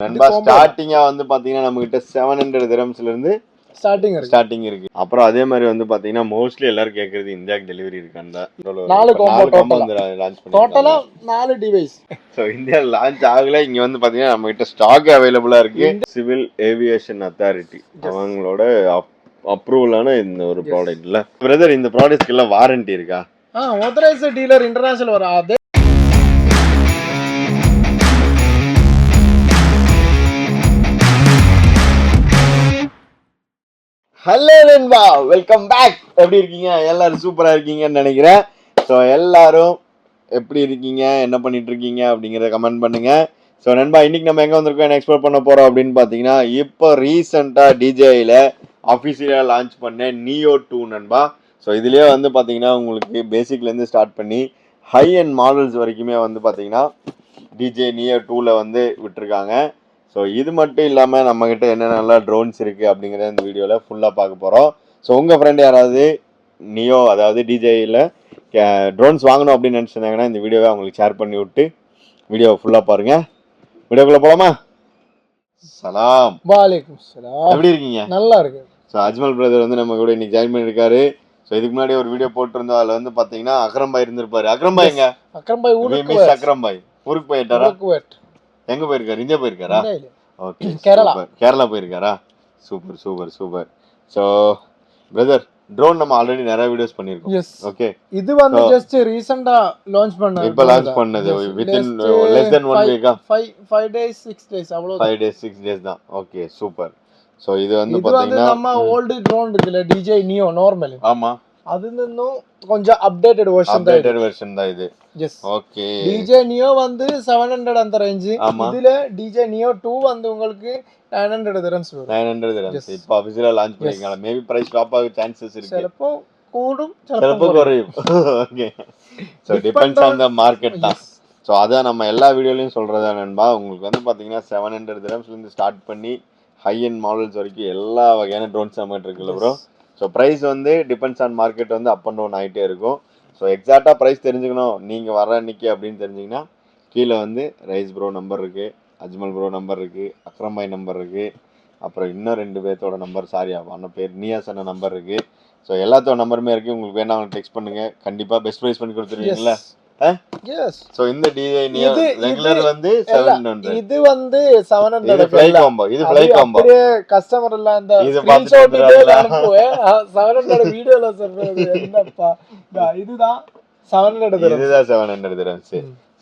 நண்பா ஸ்டார்டிங்கா வந்து பாத்தீங்கன்னா நம்ம கிட்ட 700 dirhamsல இருந்து ஸ்டார்டிங் இருக்கு. அப்புறம் அதே மாதிரி வந்து பாத்தீங்கன்னா மோஸ்ட்லி எல்லாரும் கேக்குறது இந்தியாக்கு டெலிவரி இருக்காண்டா. 4 காம்போ வந்து லான்ச் பண்ணி டோட்டலா 4 டிவைஸ். சோ இந்தியா லான்ச் ஆகல. இங்க வந்து பாத்தீங்கன்னா நம்ம கிட்ட ஸ்டாக் அவைலபிளா இருக்கு. சிவில் ஏவியேஷன் அத்தாரிட்டி அவங்களோட அப்ரூவலான இந்த ஒரு ப்ராடக்ட் இல்ல பிரதர். இந்த ப்ராடக்ட்க்கு எல்லாம் வாரண்டி இருக்கா? ஆத்தரைஸ்டு டீலர் இன்டர்நேஷனல் வர அதே. ஹலோ நண்பா, வெல்கம் பேக். எப்படி இருக்கீங்க? எல்லாரும் சூப்பரா இருக்கீங்கன்னு நினைக்கிறேன். ஸோ எல்லாரும் எப்படி இருக்கீங்க, என்ன பண்ணிட்டு இருக்கீங்க அப்படிங்கிறத கமெண்ட் பண்ணுங்க. ஸோ நண்பா, இன்னைக்கு நம்ம எங்க வந்திருக்கோம், என்ன எக்ஸ்ப்ளோர் பண்ண போறோம் அப்படின்னு பாத்தீங்கன்னா, இப்போ ரீசெண்டா டிஜேல அஃபிஷியலா லான்ச் பண்ண நியோ 2 நண்பா. ஸோ இதுலயே வந்து பாத்தீங்கன்னா உங்களுக்கு பேசிக்ல இருந்து ஸ்டார்ட் பண்ணி ஹை அண்ட் மாடல்ஸ் வரைக்குமே வந்து பாத்தீங்கன்னா டிஜே நியோ 2ல வந்து விட்டுருக்காங்க. ஸோ இது மட்டும் இல்லாமல் நம்மக்கிட்ட என்னென்னலாம் ட்ரோன்ஸ் இருக்குது அப்படிங்கிறத இந்த வீடியோவில் ஃபுல்லாக பார்க்க போகிறோம். ஸோ உங்கள் ஃப்ரெண்டு யாராவது நியோ அதாவது டிஜேயில் ட்ரோன்ஸ் வாங்கணும் அப்படின்னு நினச்சிருந்தாங்கன்னா இந்த வீடியோவை அவங்களுக்கு ஷேர் பண்ணி விட்டு வீடியோவை ஃபுல்லாக பாருங்கள். வீடியோக்குள்ளே போகலாமா? சலாம். வாலைக்கும் சலாம். எப்படி இருக்கீங்க? நல்லா இருக்கு. ஸோ அஜ்மல் பிரதர் வந்து நம்ம கூட இன்னைக்கு ஜாயின் பண்ணியிருக்காரு. ஸோ இதுக்கு முன்னாடி ஒரு வீடியோ போட்டிருந்தோம். அதில் வந்து பார்த்தீங்கன்னா அக்ரம் பாய் இருந்திருப்பாரு. அக்ரம் பாய் எங்க? அக்ரம் பாய் ஊருக்கு அக்ரம் பாய் ஊருக்கு போயிட்டாரா? எங்க போயிருக்காரு? இந்தியா போயிருக்காரா? ஓகே, கேரளா போயிருக்காரா? Super super super. So brother, drone நம்ம ஆல்ரெடி நிறைய வீடியோஸ் பண்ணிருக்கோம். ஓகே, இது வந்து ஜஸ்ட் ரீசன்ட்டா லான்ச் பண்ணது. இப்போ லான்ச் பண்ணது வித்தின் லெஸ் தென் 1 வீக்கா? 5 days 6 days அவ்வளவு. 5 days 6 days தான். Okay, super. ஸோ இது வந்து பாத்தீங்கன்னா நம்ம ஓல்ட் ட்ரோன் இருக்குல டிஜே நியோ நார்மல். ஆமா, அது இன்னும் கொஞ்சம் அப்டேட்டட் வெர்ஷன் தான் இது. எஸ். ஓகே, டிஜே நியோ வந்து 700 அந்த ரேஞ்ச். இதுல டிஜே நியோ 2 வந்து உங்களுக்கு 900 dirhams வரும். 900 dirhams இப்போ ஆபீஷியலா லான்ச் பண்ணிருக்காங்க. மேபி பிரைஸ் ட்ராப் ஆக சான்சஸ் இருக்கு. சிலப்போ கூடும், சிலப்போ குறையும். Okay, so depends on the market தான். சோ அத நம்ம எல்லா வீடியோலயும் சொல்றதா நண்பா. உங்களுக்கு வந்து பாத்தீங்கன்னா 700 dirhamsல இருந்து ஸ்டார்ட் பண்ணி ஹை அண்ட் மாடல்ஸ் வரைக்கும் எல்லா வகையான ட்ரோன்ஸ் நம்மகிட்ட இருக்குல்ல ப்ரோ. ஸோ ப்ரைஸ் வந்து டிபெண்ட்ஸ் ஆன் மார்க்கெட் வந்து அப் அண்ட் டவுன் ஆகிட்டே இருக்கும். ஸோ எக்ஸாக்டாக ப்ரைஸ் தெரிஞ்சுக்கணும் நீங்கள் வர அன்னைக்கு அப்படின்னு தெரிஞ்சிங்கன்னா கீழே வந்து ரைஸ் ப்ரோ நம்பர் இருக்குது, அஜ்மல் ப்ரோ நம்பர் இருக்குது, அக்ரம் பாய் நம்பர் இருக்குது, அப்புறம் இன்னும் 2 பேர்த்தோட நம்பர், சாரி அண்ணன் பேர் நியாஸ் அண்ணன் நம்பர் இருக்குது. ஸோ எல்லாத்தோட நம்பருமே இருக்குது. உங்களுக்கு வேணா அவங்க டெக்ஸ்ட் பண்ணுங்கள். கண்டிப்பாக பெஸ்ட் ப்ரைஸ் பண்ணி கொடுத்துருவீங்களா? சோ இந்த டிஜே நியோ ரெகுலர் வந்து 700. இது வந்து 700 ஃப்ளை காம்போ. இது ஃப்ளை காம்போ. அப்படியே கஸ்டமர் எல்லாம் அந்த ஸ்கிரீன்ஷாட் வீடியோ அனுப்புவே 700 வீடியோல சொல்றது என்னப்பா. இதுதான் 700 dirhams. இதுதான் 700 dirhams.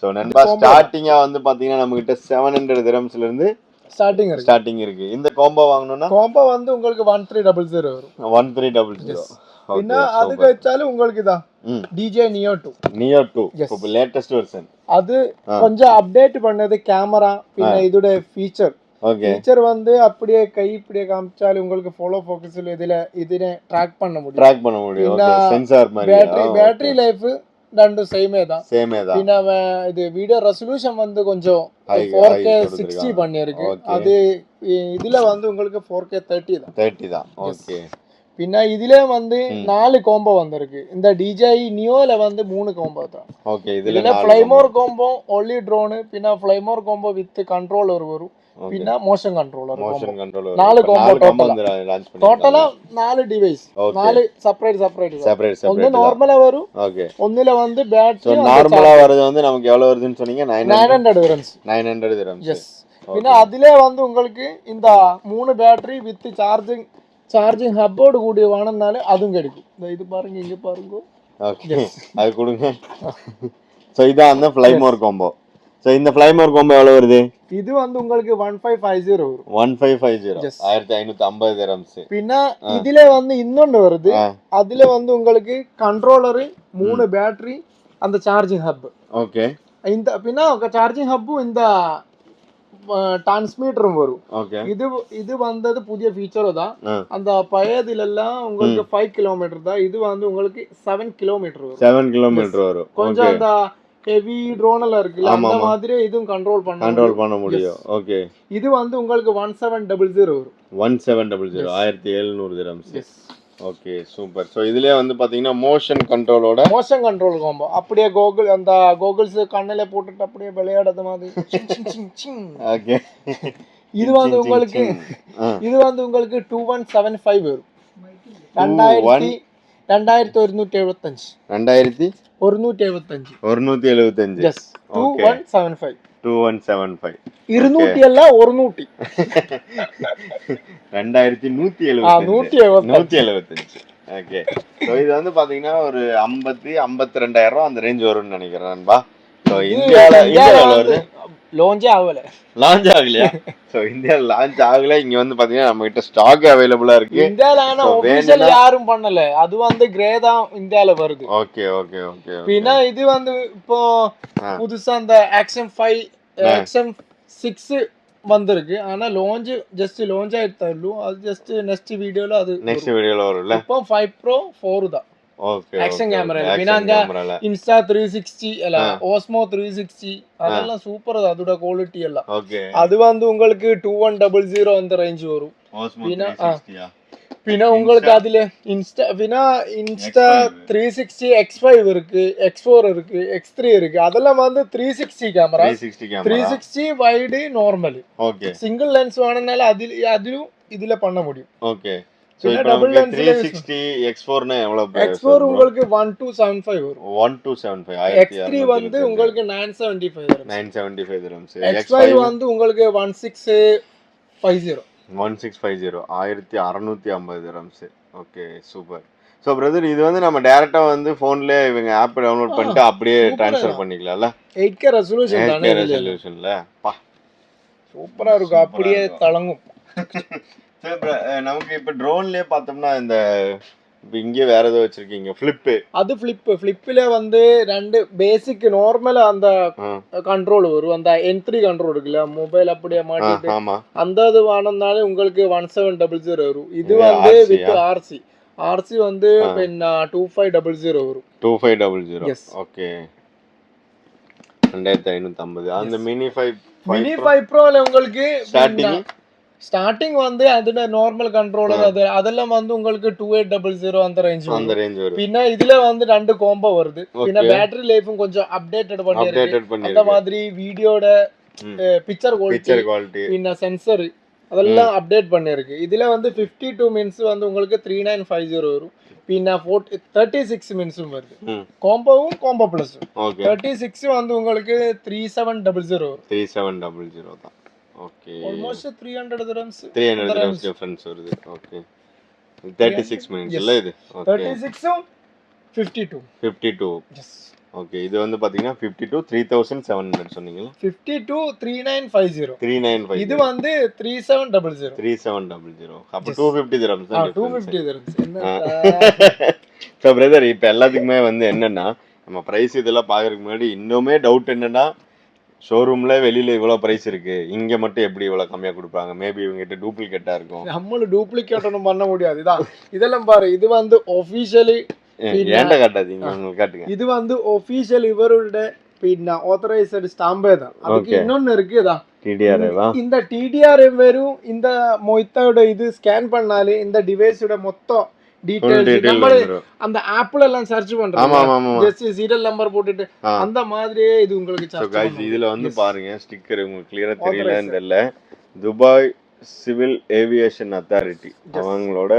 சோ நண்பா ஸ்டார்டிங்கா வந்து பாத்தீங்கன்னா நம்ம கிட்ட 700 dirhamsல இருந்து ஸ்டார்டிங் இருக்கு. இந்த காம்போ வாங்கணும்னா காம்போ வந்து உங்களுக்கு 1300 வரும். 1300. பின்ன அதுக்கு வச்சாலும் உங்களுக்கு தான் டிஜே நியோ 2 இப்போ லேட்டஸ்ட் வெர்ஷன். அது கொஞ்சம் அப்டேட் பண்ணது கேமரா. பின்ன இதோட ஃபீச்சர் வந்து அப்படியே கை இப்படியே காமிச்சாலும் உங்களுக்கு ஃபாலோ ஃபோக்கஸ்ல இதுல ட்ராக் பண்ண முடியும். ஓகே, சென்சார் மாதிரி. பேட்டரி லைஃப் ரெண்டும் சேமே தான். பின்ன இது வீடியோ ரெசல்யூஷன் வந்து கொஞ்சம் 4K 60 பண்ணிருக்கு. அது இதுல வந்து உங்களுக்கு 4K 30 தான். ஓகே, பின்ன இதுல வந்து 4 காம்போ வந்திருக்கு. இந்த டிஜே நியோல வந்து 3 காம்போ தான். ஓகே, இதுல ஃப்ளைமோர் காம்போ ஒன்லி ட்ரோன், பின்ன ஃப்ளைமோர் காம்போ வித் கண்ட்ரோலர் வரும், பின்ன மோஷன் கண்ட்ரோலர். 4 காம்போ டோட்டலா 4 டிவைஸ். 4 செப்பரேட். ஒன்னு நார்மலா வரும். ஓகே, ஒண்ணுல வந்து பேட்டரி. சோ நார்மலா வரது வந்து நமக்கு எவ்வளவு வருதுன்னு சொன்னீங்க? 900 dirhams. 900 dirhams. எஸ். பின்ன அதிலே வந்து உங்களுக்கு இந்த 3 பேட்டரி வித் சார்ஜிங் ஹப்போடு கூடிய வாங்கினாலே அதுவும் கிடைக்கும். இது பாருங்க, இங்க பாருங்க. ஓகே, அது கொடுங்க. சோ இதான் அந்த ஃப்ளைமோர் காம்போ. சோ இந்த ஃப்ளைமோர் காம்போ எவ்வளவு வருது? இது வந்து உங்களுக்கு 1550 வரும். 1550 1550 dirhams. பின்ன இதுல வந்து இன்னொன்னு வருது. அதுல வந்து உங்களுக்கு கண்ட்ரோலர், 3 பேட்டரி, அந்த சார்ஜிங் ஹப். ஓகே, இந்த பின்ன சார்ஜிங் ஹப்பும் இந்த டிரான்ஸ்மிட்டரும் வரும். இது வந்தது புதிய ஃபீச்சர் தான். அந்த பழையதுல எல்லாம் உங்களுக்கு 5 கிலோமீட்டர் தான். இது வந்து உங்களுக்கு 7 கிலோமீட்டர் வரும். 7 கிலோமீட்டர் வரும். கொஞ்சம் அந்த ஹெவி ட்ரோன் எல்லாம் இருக்குல்ல, அந்த மாதிரி இதுவும் கண்ட்ரோல் பண்ண முடியும். ஓகே, இது வந்து உங்களுக்கு 1700 வரும். 1700 1700 dirhams. Okay super. ஸோ இதுலயே வந்து பாத்தீங்கன்னா மோஷன் கண்ட்ரோல் காம்போ அப்படியே அந்த கோகுல்ஸ் கண்ணில போட்டுட்டு அப்படியே விளையாடுறது மாதிரி. ஓகே. இது வந்து உங்களுக்கு 2175 வரும். 2175 எஸ் 2175 2175 200 அல்ல 100 2175. ஓகே. ஸோ இது வந்து பாத்தீங்கன்னா ஒரு 52,000 ரூபா அந்த ரேஞ்ச் வரும்னு நினைக்கிறேன் நண்பா. ஸோ இந்தியாவில் வருது லான்ச்சே ஆகல. லான்ச் ஆகலையா? ஸோ இந்தியாவில் லான்ச் ஆகல. இங்க வந்து பாத்தீங்கன்னா நம்ம கிட்ட ஸ்டாக் அவைலபிளா இருக்கு இந்தியால. ஆனா ஆபீஷியல் யாரும் பண்ணல. அது வந்து கிரே தான் இந்தியால வருது. Okay okay okay. பின்ன இது வந்து இப்போ புதுசா அந்த ஆக்ஷன் 5 ஆக்ஷன் 6 வந்திருக்கு. ஆனா ஜஸ்ட் லான்ச் ஆயிடுச்சு. அது ஜஸ்ட் நெக்ஸ்ட் வீடியோல வரும்ல. இப்போ 5 Pro 4 தான். ஓகே. Action camera. பின்ன அந்த இன்ஸ்டா 360 அல்ல ஓஸ்மோ 360 அதெல்லாம் சூப்பர். அதோட குவாலிட்டி எல்லாம். ஓகே. அது வந்து உங்களுக்கு 2100 அந்த ரேஞ்ச் வரும். ஓஸ்மோ 360யா? பின்ன உங்களுக்கு அதுல இன்ஸ்டா 360 X5 இருக்கு, X4 இருக்கு, X3 இருக்கு. அதெல்லாம் வந்து 360 camera. 360 wide normal. Okay. Single lens வேணும்னால அதிலும் இதுல பண்ண முடியும். ஓகே. சோ இப்போ டபுள் லென்ஸ் 360 X4 னா எவ்வளவு? X4 உங்களுக்கு 1275 வரும். 1275. X3 வந்து உங்களுக்கு 975 வரும். 975 வரும். X5 வந்து உங்களுக்கு 1650. 1650 1650 dirhams. Okay super. So brother இது வந்து நம்ம டைரக்டா வந்து போன்ல இவங்க ஆப் டவுன்லோட் பண்ணிட்டு அப்படியே ட்ரான்ஸ்ஃபர் பண்ணிக்கலாம்ல. 8K ரெசல்யூஷன் தானே. 8K ரெசல்யூஷன்ல பா சூப்பரா இருக்கும். அப்படியே தளங்கும். சரி நமக்கு இப்ப ட்ரோன்லயே பார்த்தோம்னா இந்த இங்கே வேற ஏதோ வச்சிருக்கீங்க ஃபிளிப். அது ஃபிளிப்ல வந்து ரெண்டு பேசிக் நார்மல் அந்த கண்ட்ரோல் வரும். அந்த N3 கண்ட்ரோல் இருக்குல்ல மொபைல் அப்படியே மாட்டிட்டு அந்த இது வாங்கினாலே உங்களுக்கு 1700 வரும். இது வந்து வித் RC வந்து பின்ன 2500 வரும். 2500. ஓகே. 2550. அந்த மினி 5 Proல உங்களுக்கு ஸ்டார்டிங் வந்து அதோட நார்மல் கண்ட்ரோலர் அதெல்லாம் வந்து உங்களுக்கு 2800 அந்த ரேஞ்ச் வரும். பின்ன இதுல வந்து ரெண்டு காம்போ வருது. பின்ன பேட்டரி லைஃபும் கொஞ்சம் அப்டேட்டட் பண்ணிருக்கு. அந்த மாதிரி வீடியோட பிக்சர் குவாலிட்டி பின்ன சென்சர் அதெல்லாம் அப்டேட் பண்ணிருக்கு. இதுல வந்து 52 மினிட்ஸ் வந்து உங்களுக்கு 3950 வரும். பின்ன 36 மினிட்ஸும் வருது. காம்போ பிளஸ் 36 வந்து உங்களுக்கு 3700 வரும். 3700 தான். ஓகே. ஆல்மோஸ்ட் 300 dirhams டிஃபரன்ஸ் வருது. ஓகே. 36 மினிட்ஸ் இல்ல இது. ஓகே. 36 52. எஸ். ஓகே. இது வந்து பாத்தீங்கன்னா 52 3700 சொன்னீங்க. 52 3950. இது வந்து 3700. அப்ப 250 dirhams தான். 250 dirhams. சோ பிரதர் இப்ப எல்லாத்துக்குமே வந்து என்னன்னா நம்ம பிரைஸ் இதெல்லாம் பாக்குறதுக்கு முன்னாடி இன்னுமே டவுட் என்னன்னா ஷோரூம்ல வெளியில இவ்வளவு பிரைஸ் இருக்கு, இங்க மட்டும் எப்படி இவ்வளவு கம்மியா கொடுப்பாங்க? மேபி இவங்க கிட்ட டூப்ளிகேட்டா இருக்கும். நம்மளும் டூப்ளிகேட் ஒன்றும் பண்ண முடியாது. இதெல்லாம் பாரு, இது வந்து ஒபிஷியலி ஏன்டா காட்டாதீங்க, உங்களுக்கு காட்டுங்க. இது வந்து ஒபிஷியல் இவரோட பின்ன ஆத்தரைஸ்டு ஸ்டாம்பே தான். அதுக்கு இன்னொன்னு இருக்குதா டிடிஆர்ஏவா? இந்த டிடிஆர்ஏ வெறும் இந்த மொய்த்தோட இது ஸ்கேன் பண்ணாலே இந்த டிவைஸோட மொத்தம் டீடைல்ஸ் நம்ம அந்த ஆப்ல எல்லாம் சர்ச் பண்றோம். ஜஸ்ட் சீரியல் நம்பர் போட்டுட்டு அந்த மாதிரியே இது உங்களுக்கு சர்ச் பண்ணுங்க. இதுல வந்து பாருங்க ஸ்டிக்கர் உங்களுக்கு கிளியரா தெரியலன்னு தெரியல. துபாய் சிவில் ஏவியேஷன் அத்தாரிட்டி அவங்களோட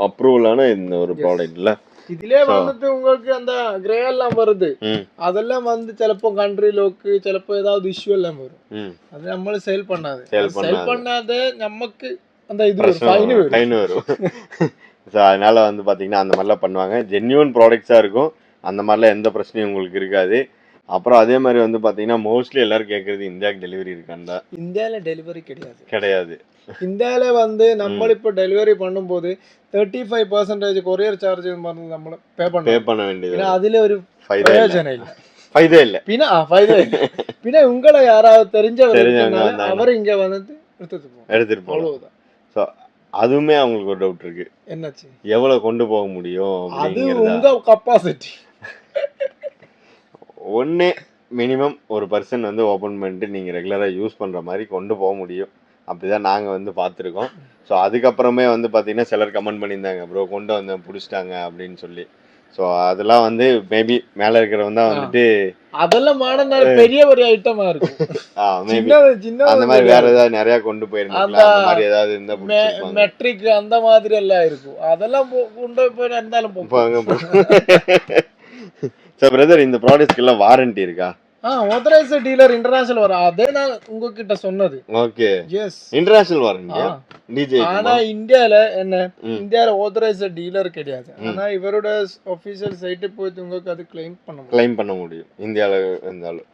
அப்ரூவலான இந்த ஒரு ப்ராடக்ட்ல இதுலயே வந்துட்டு உங்களுக்கு அந்த கிரே எல்லாம் வருது. அதெல்லாம் வந்து சிலப்போ கண்ட்ரி லோக்கு சிலப்போ ஏதாவது இஷ்யூ எல்லாம் வரும். அது நம்மளும் சேல் பண்ணாத நமக்கு அந்த இது ஃபைன் வரும். ஸோ அதனால வந்து பார்த்தீங்கன்னா அந்த மாதிரிலாம் பண்ணுவாங்க. ஜென்யூன் ப்ராடக்ட்ஸாக இருக்கும். அந்த மாதிரிலாம் எந்த பிரச்சனையும் உங்களுக்கு இருக்காது. அப்புறம் அதே மாதிரி வந்து பார்த்தீங்கன்னா மோஸ்ட்லி எல்லாரும் கேட்குறது இந்தியாவுக்கு டெலிவரி இருக்காண்டா. இந்தியாவில் டெலிவரி கிடையாது. இந்தியாவில் வந்து நம்ம இப்போ டெலிவரி பண்ணும்போது 35% கொரியர் சார்ஜ் நம்ம பே பண்ண வேண்டியது. அதில் ஒரு பிரயோஜனம் இல்லை. பின்ன உங்களை யாராவது தெரிஞ்சவர் அவர் இங்கே வந்து எடுத்துட்டு போகலாம். அவ்வளவுதான். ஸோ அதுவுமே அவங்களுக்கு ஒரு டவுட் இருக்கு. என்னாச்சு? எவ்வளவு கொண்டு போக முடியும்? அது உங்க கெபாசிட்டி. ஒண்ணு மினிமம் ஒரு பர்சன் வந்து ஓபன் பண்ணிட்டு நீங்க ரெகுலரா யூஸ் பண்ற மாதிரி கொண்டு போக முடியும். அப்படிதான் நாங்கள் வந்து பார்த்துருக்கோம். ஸோ அதுக்கப்புறமே வந்து பார்த்தீங்கன்னா சிலர் கமெண்ட் பண்ணியிருந்தாங்க, ப்ரோ கொண்டு வந்தேன் பிடிச்சிட்டாங்க அப்படின்னு சொல்லி. ஸோ அதெல்லாம் வந்து மேபி மேலே இருக்கிறவங்க தான் வந்துட்டு அதெல்லாம் மாடர்னா பெரிய ஒரு ஐட்டமா இருக்கும். மேபி அந்த மாதிரி வேற ஏதாவது நிறைய கொண்டு போயிருந்தாங்க, அந்த மாதிரி ஏதாவது இருந்தா மெட்ரிக் அந்த மாதிரி எல்லாம் இருக்கும். அதெல்லாம் கொண்டு போய் இருந்தாலும் ஸோ பிரதர், இந்த ப்ராடக்ட்ஸ்க்கு எல்லாம் வாரண்டி இருக்கா? ஆத்தரைஸ்ட் டீலர் இன்டர்நேஷனல் வர அதே நான் உங்ககிட்ட சொன்னது. Okay, yes international warranty. DJ ஆனா இந்தியால என்ன, இந்தியால ஆத்தரைஸ்ட் டீலர் கிடையாது. ஆனா இவரோட ஆபீஷியல் சைட் போய் உங்களுக்கு அது கிளைம் பண்ண முடியும். இந்தியால இருந்தாலும்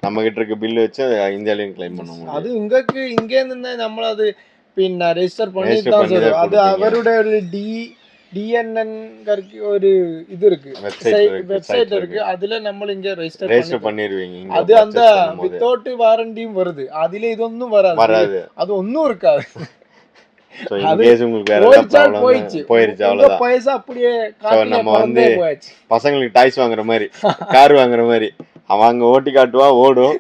நம்ம கிட்ட இருக்க பில் வச்சு இந்தியாலயும் கிளைம் பண்ண முடியும். அது உங்களுக்கு இங்க இருந்து நம்ம அது பின்ன ரெஜிஸ்டர் பண்ணி தான் சொல்றோம். அது அவரோட டிஎன்என் ஒரு இது இருக்கு, வெப்சைட் இருக்கு. அதுல நம்ம இங்க ரெஜிஸ்டர் பண்ணிடுவீங்க. அது அந்த வித்தவுட் வாரண்டியும் வருது. அதுல இதொன்னும் வராது, அது ஒன்னும் இருக்காது. பசங்களுக்கு டாய்ஸ் வாங்குற மாதிரி, கார் வாங்குற மாதிரி, அவங்க ஓட்டி காட்டுவா, ஓடும்,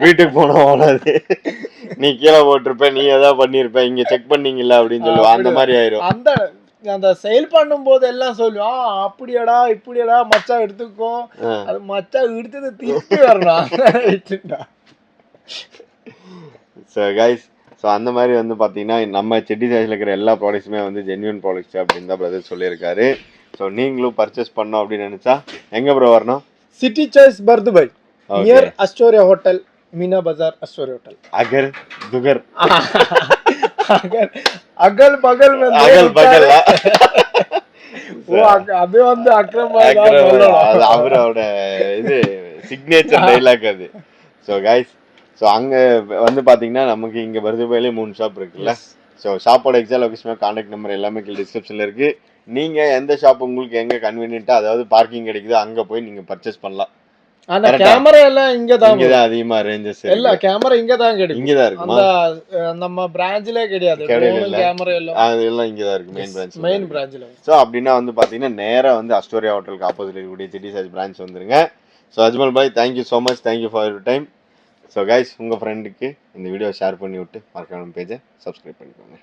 வீட்டுக்கு போனா ஓடாது. நீ கீழே போட்டிருப்ப, நீ ஏதாவது பண்ணிருப்ப, இங்க செக் பண்ணீங்கல்ல அப்படின்னு சொல்லுவா. அந்த மாதிரி ஆயிரும். அந்த சேல் பண்ணும் போது எல்லாம் சொல்லுவோம், அப்படியாடா இப்படியாடா மச்சா எடுத்துக்கோ, அது மச்சா எடுத்தது திருப்பி வரணும். ஸோ கைஸ், ஸோ அந்த மாதிரி வந்து பார்த்தீங்கன்னா நம்ம செட்டி சாய்ஸில் இருக்கிற எல்லா ப்ராடக்ட்ஸுமே வந்து ஜென்யூன் ப்ராடக்ட்ஸ் அப்படின்னு தான் பிரதர் சொல்லியிருக்காரு. ஸோ நீங்களும் பர்ச்சேஸ் பண்ணோம் அப்படின்னு நினச்சா எங்கே ப்ரோ வரணும்? City choice Bur Dubai, near Astoria hotel, Meena Bazaar Astoria hotel. அகர் துகர் அகல் பகல் அகல் பகல் அது வந்து அவரோட இது சிக்னேச்சர் டைலாக் அது. ஸோ கைஸ், ஸோ அங்கே வந்து பார்த்தீங்கன்னா நமக்கு இங்கே பர்துபாயிலே 3 ஷாப் இருக்குல்ல. ஸோ ஷாப்போட எக்ஸாக்ட் லொகேஷன், கான்டாக்ட் நம்பர் எல்லாமே டிஸ்கிரிப்ஷனில் இருக்குது. நீங்கள் எந்த ஷாப் உங்களுக்கு எங்கே கன்வீனியன்ட்டாக, அதாவது பார்க்கிங் கிடைக்குதோ அங்கே போய் நீங்கள் பர்ச்சேஸ் பண்ணலாம். ஆனா கேமரா எல்லாம் இங்க தான் அதிகமா ரேஞ்சஸ் இல்ல, கேமரா இங்க தான் கிடைக்கும். இங்க தான் இருக்கு. அந்த நம்ம பிரான்ச்ல கிடையாது, கேமரா எல்லாம் அதெல்லாம் இங்க தான் இருக்கு, மெயின் பிரான்ச்ல. சோ அப்படினா வந்து பாத்தீங்கன்னா நேரா வந்து அஸ்டோரியா ஹோட்டலுக்கு ஆப்போசிட்ல இருக்கக்கூடிய சிட்டி சாய்ஸ் பிரான்ச் வந்துருங்க. So Ajmal bye, thank you so much, thank you for your time. So guys, உங்க ஃப்ரெண்டுக்கு இந்த வீடியோ ஷேர் பண்ணி விட்டு மறக்காம பேஜை சப்ஸ்கிரைப் பண்ணிக்கோங்க.